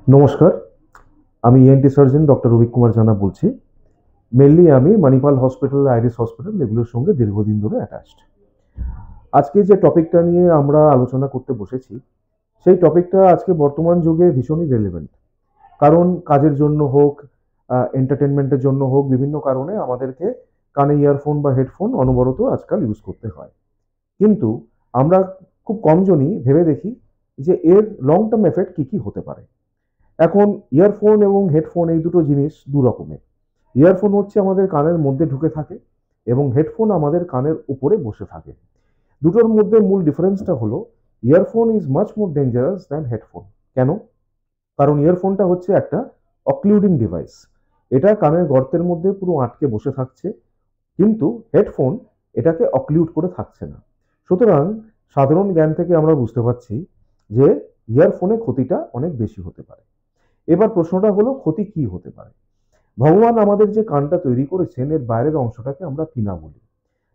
নমস্কার, আমি ENT surgeon doctor রবিক Kumar জানা বলছি। মেইনলি আমি মণিপাল হসপিটাল, আইরিস হসপিটাল এগুলোর সঙ্গে দীর্ঘদিন ধরে অ্যাটাচড। আজকে যে টপিকটা নিয়ে আমরা আলোচনা করতে বসেছি, সেই টপিকটা আজকে বর্তমান যুগে ভীষণই রেলেভেন্ট। কারণ কাজের জন্য হোক, এন্টারটেনমেন্টের জন্য হোক, বিভিন্ন কারণে আমাদেরকে কানে ইয়ারফোন বা হেডফোন অনবরত আজকাল ইউজ করতে হয়। কিন্তু আমরা খুব কমজনই ভেবে দেখি যে এর লং টার্ম এফেক্ট কী কী হতে পারে। এখন ইয়ারফোন এবং হেডফোন এই দুটো জিনিস দু রকমের। ইয়ারফোন হচ্ছে আমাদের কানের মধ্যে ঢুকে থাকে এবং হেডফোন আমাদের কানের উপরে বসে থাকে। দুটোর মধ্যে মূল ডিফারেন্সটা হলো earphone is much more dangerous than headphone. কেন? কারণ ইয়ারফোনটা হচ্ছে একটা অক্লুডিং ডিভাইস। এটা কানের গর্তের মধ্যে পুরো আটকে বসে থাকছে, কিন্তু হেডফোন এটাকে অক্লুড করে থাকছে না। সুতরাং সাধারণ জ্ঞান থেকে আমরা বুঝতে পারছি যে ইয়ারফোনে ক্ষতিটা অনেক বেশি হতে পারে। এবার প্রশ্নটা হলো ক্ষতি কি হতে পারে। ভগবান আমাদের যে কানটা তৈরি করেছেন এর বাইরের অংশটাকে আমরা পিনা বলি।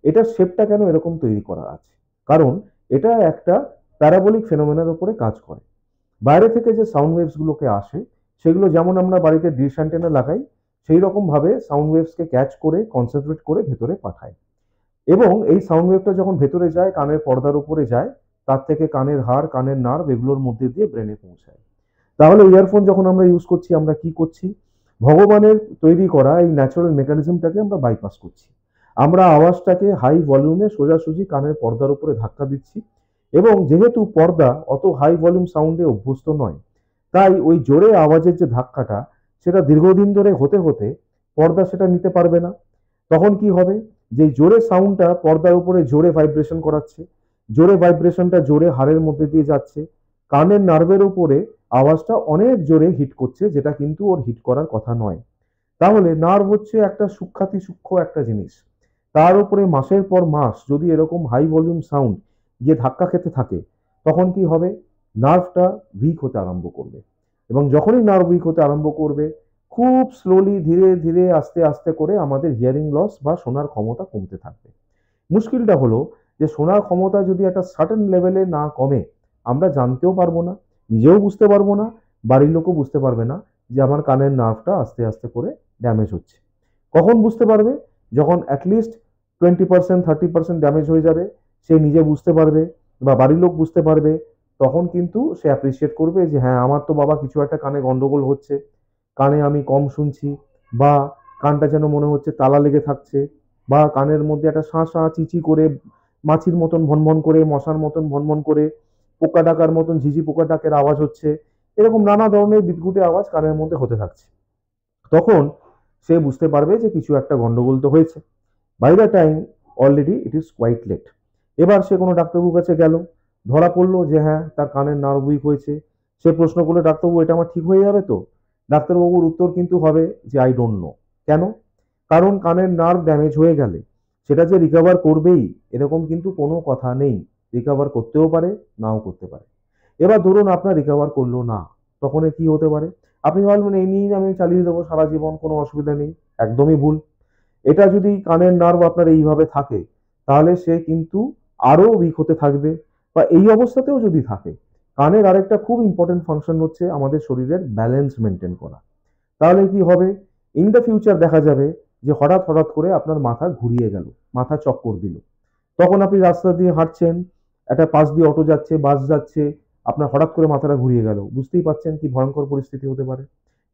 এটার শেপটা কেন এরকম তৈরি করা আছে? কারণ এটা একটা প্যারাবোলিক ফেনোমেনার উপরে কাজ করে। বাইরে থেকে যে সাউন্ড ওয়েভস গুলোকে আসে, সেগুলো যেমন আমরা বাড়িতে ডিশ অ্যান্টেনা লাগাই, সেই রকম ভাবে সাউন্ড ওয়েভসকে ক্যাচ করে কনসেন্ট্রেট করে ভেতরে পাঠায়। এবং এই সাউন্ড ওয়েভটা যখন ভেতরে যায়, কানের পর্দার উপরে যায়, তার থেকে কানের হাড়, কানের নার্ভ এগুলোর মধ্যে দিয়ে ব্রেনে পৌঁছায়। তাহলে ইয়ারফোন যখন আমরা ইউজ করছি, আমরা কি করছি? ভগবানের তৈরি করা এই ন্যাচারাল মেকানিজমটাকে আমরা বাইপাস করছি। আমরা আওয়াজটাকে হাই ভলিউমে সোজাসুজি কানের পর্দার উপরে ধাক্কা দিচ্ছি, এবং যেহেতু পর্দা অত হাই ভলিউম সাউন্ডে অভ্যস্ত নয়, তাই ওই জোরে আওয়াজের যে ধাক্কাটা, সেটা দীর্ঘদিন ধরে হতে হতে পর্দা সেটা নিতে পারবে না। তখন কি হবে? যে জোরে সাউন্ডটা পর্দার উপরে জোরে ভাইব্রেশন করাচ্ছে, জোরে ভাইব্রেশনটা জোরে হাড়ের মধ্যে দিয়ে যাচ্ছে, কানের নার্ভের উপরে আওয়াজটা অনেক জোরে হিট করছে, যেটা কিন্তু ওর হিট করার কথা নয়। তাহলে নার্ভ হচ্ছে একটা সূক্ষ্ম একটা জিনিস। তার উপরে মাসের পর মাস যদি এরকম হাই ভলিউম সাউন্ড গিয়ে ধাক্কা খেতে থাকে, তখন কি হবে? নার্ভটা উইক হতে আরম্ভ করবে। এবং যখনই নার্ভ উইক হতে আরম্ভ করবে, খুব স্লোলি, ধীরে ধীরে, আস্তে আস্তে করে আমাদের হিয়ারিং লস বা শোনার ক্ষমতা কমতে থাকবে। মুশকিলটা হলো যে শোনার ক্ষমতা যদি একটা সার্টেন লেভেলে না কমে, আমরা জানতেও পারবো না, নিজেও বুঝতে পারবো না, বাড়ির লোকও বুঝতে পারবে না যে আমার কানের নার্ভটা আস্তে আস্তে করে ড্যামেজ হচ্ছে। কখন বুঝতে পারবে? যখন অ্যাটলিস্ট 20% 30% ড্যামেজ হয়ে যাবে, সে নিজে বুঝতে পারবে বা বাড়ির লোক বুঝতে পারবে। তখন কিন্তু সে অ্যাপ্রিসিয়েট করবে যে হ্যাঁ, আমার তো বাবা কিছু একটা কানে গন্ডগোল হচ্ছে, কানে আমি কম শুনছি, বা কানটা যেন মনে হচ্ছে তালা লেগে থাকছে, বা কানের মধ্যে একটা শাঁ শাঁ চিচি করে, মাছির মতন ভনভন করে, মশার মতন ভনভন করে, পোকা ডাকার মতন ঝিঝি পোকা ডাকের আওয়াজ হচ্ছে, এরকম নানা ধরনের বিদঘুটে আওয়াজ কানের মধ্যে হতে থাকছে। তখন সে বুঝতে পারবে যে কিছু একটা গন্ডগোল তো হয়েছে। By the time already it is quite late. এবার সে কোনো ডাক্তারবাবুর কাছে গেল, ধরা পড়লো যে হ্যাঁ, তার কানের নার্ভ উইক হয়েছে। সে প্রশ্ন করলো, ডাক্তারবাবু এটা আমার ঠিক হয়ে যাবে তো? ডাক্তারবাবুর উত্তর কিন্তু হবে যে আই ডোন্ট নো। কেন? কারণ কানের নার্ভ ড্যামেজ হয়ে গেলে সেটা যে রিকভার করবেই এরকম কিন্তু কোনো কথা নেই। রিকভার করতেও পারে, নাও করতে পারে। এবার ধরুন আপনার রিকভার করলো না, তখন কি হতে পারে? আপনি ভাবলেন এই নিয়ে আমি চালিয়ে দেবো সারা জীবন, কোনো অসুবিধা নেই। একদমই ভুল। এটা যদি কানের নার্ভ আপনার এইভাবে থাকে, তাহলে সে কিন্তু আরো উইক হতে থাকবে। বা এই অবস্থাতেও যদি থাকে, কানের আরেকটা খুব ইম্পর্টেন্ট ফাংশন হচ্ছে আমাদের শরীরের ব্যালেন্স মেনটেন করা। তাহলে কি হবে? ইন দ্য ফিউচার দেখা যাবে যে হঠাৎ হঠাৎ করে আপনার মাথা ঘুরিয়ে গেল, মাথা চক্কর দিল। তখন আপনি রাস্তা দিয়ে হাঁটছেন, একটা পাশ দিয়ে অটো যাচ্ছে, বাস যাচ্ছে, আপনার হঠাৎ করে মাথাটা ঘুরিয়ে গেল, বুঝতেই পাচ্ছেন কি ভয়ঙ্কর পরিস্থিতি হতে পারে।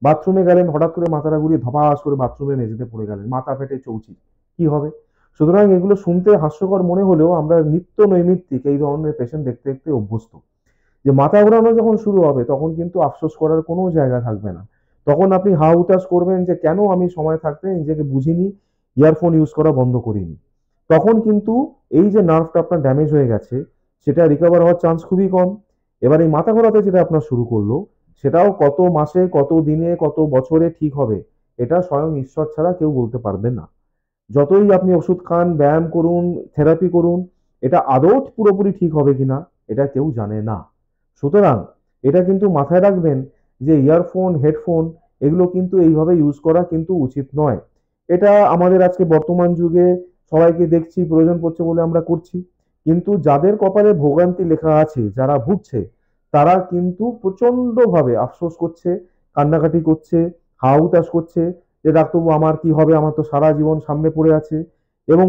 বাথরুমে গেলেন, হঠাৎ করে মাথাটা ঘুরিয়ে ধপাস করে বাথরুমে মেঝেতে পড়ে গেলেন, মাথা ফেটে চৌচি, কি হবে? সুতরাং এগুলো শুনতে হাস্যকর মনে হলেও আমরা নিত্য নৈমিত্তিক এই ধরনের পেশেন্ট দেখতে দেখতে অভ্যস্ত। যে মাথা ঘোরানো যখন শুরু হবে, তখন কিন্তু আফসোস করার কোনো জায়গা থাকবে না। তখন আপনি হা হুতাশ করবেন যে কেন আমি সময় থাকতে নিজেকে বুঝিনি, ইয়ারফোন ইউজ করা বন্ধ করিনি। তখন কিন্তু এই যে নার্ভটা আপনার ড্যামেজ হয়ে গেছে, সেটা রিকভার হওয়ার চান্স খুবই কম। এবার এই মাথা ঘোরাতে যেটা আপনার শুরু করলো, সেটাও কত মাসে, কত দিনে, কত বছরে ঠিক হবে, এটা স্বয়ং ঈশ্বর ছাড়া কেউ বলতে পারবে না। যতই আপনি ওষুধ খান, ব্যায়াম করুন, থেরাপি করুন, এটা আদৌ পুরোপুরি ঠিক হবে কিনা এটা কেউ জানে না। সুতরাং এটা কিন্তু মাথায় রাখবেন যে ইয়ারফোন, হেডফোন এগুলো কিন্তু এইভাবে ইউজ করা কিন্তু উচিত নয়। এটা আমাদের আজকে বর্তমান যুগে সবাইকে দেখছি প্রয়োজন পড়ছে বলে আমরা করছি। কিন্তু যাদের কপালে ভোগান্তি লেখা আছে, যারা ভুগছে, তারা কিন্তু প্রচন্ডভাবে আফসোস করছে, কান্নাকাটি করছে, হাহুতাশ করছে যে ডাক্তারবাবু আমার কি হবে, আমার তো সারা জীবন সামনে পড়ে আছে। এবং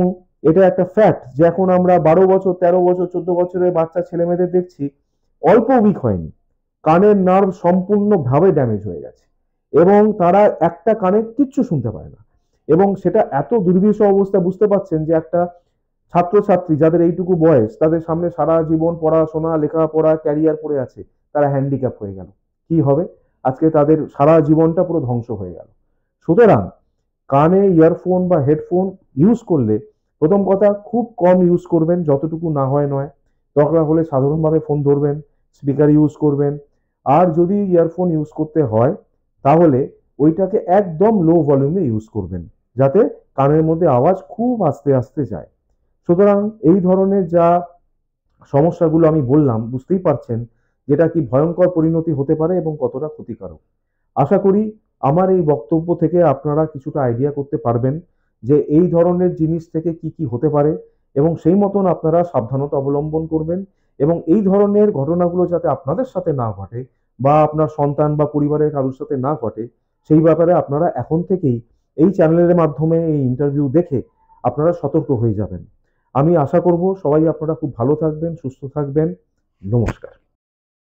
এটা একটা ফ্যাক্ট যে এখন আমরা 12 বছর, 13 বছর, 14 বছরের বাচ্চা ছেলে মেয়েদের দেখছি অল্প উইক হয়নি, কানের নার্ভ সম্পূর্ণভাবে ড্যামেজ হয়ে গেছে এবং তারা একটা কানে কিচ্ছু শুনতে পায় না। এবং সেটা এত দুর্বিষহ অবস্থা, বুঝতে পারছেন যে একটা ছাত্রছাত্রী যাদের এইটুকু বয়স, তাদের সামনে সারা জীবন পড়াশোনা, লেখাপড়া, ক্যারিয়ার পড়ে আছে, তারা হ্যান্ডিক্যাপ হয়ে গেল, কি হবে? আজকে তাদের সারা জীবনটা পুরো ধ্বংস হয়ে গেল। সুতরাং কানে ইয়ারফোন বা হেডফোন ইউজ করলে প্রথম কথা খুব কম ইউজ করবেন, যতটুকু না হয় নয়। দরকার হলে সাধারণভাবে ফোন ধরবেন, স্পিকার ইউজ করবেন। আর যদি ইয়ারফোন ইউজ করতে হয় তাহলে ওইটাকে একদম লো ভলিউমে ইউজ করবেন, যাতে কানের মধ্যে আওয়াজ খুব আস্তে আস্তে যায়। সুতরাং এই ধরনের যা সমস্যাগুলো আমি বললাম, বুঝতেই পারছেন যেটা কি ভয়ঙ্কর পরিণতি হতে পারে এবং কতটা ক্ষতিকারক। আশা করি আমার এই বক্তব্য থেকে আপনারা কিছুটা আইডিয়া করতে পারবেন যে এই ধরনের জিনিস থেকে কি কি হতে পারে এবং সেই মতন আপনারা সাবধানতা অবলম্বন করবেন এবং এই ধরনের ঘটনাগুলো যাতে আপনাদের সাথে না ঘটে বা আপনার সন্তান বা পরিবারের কারোর সাথে না ঘটে, সেই ব্যাপারে আপনারা এখন থেকেই এই চ্যানেলের মাধ্যমে এই ইন্টারভিউ দেখে আপনারা সতর্ক হয়ে যাবেন। আমি আশা করব সবাই আপনারা খুব ভালো থাকবেন, সুস্থ থাকবেন। নমস্কার।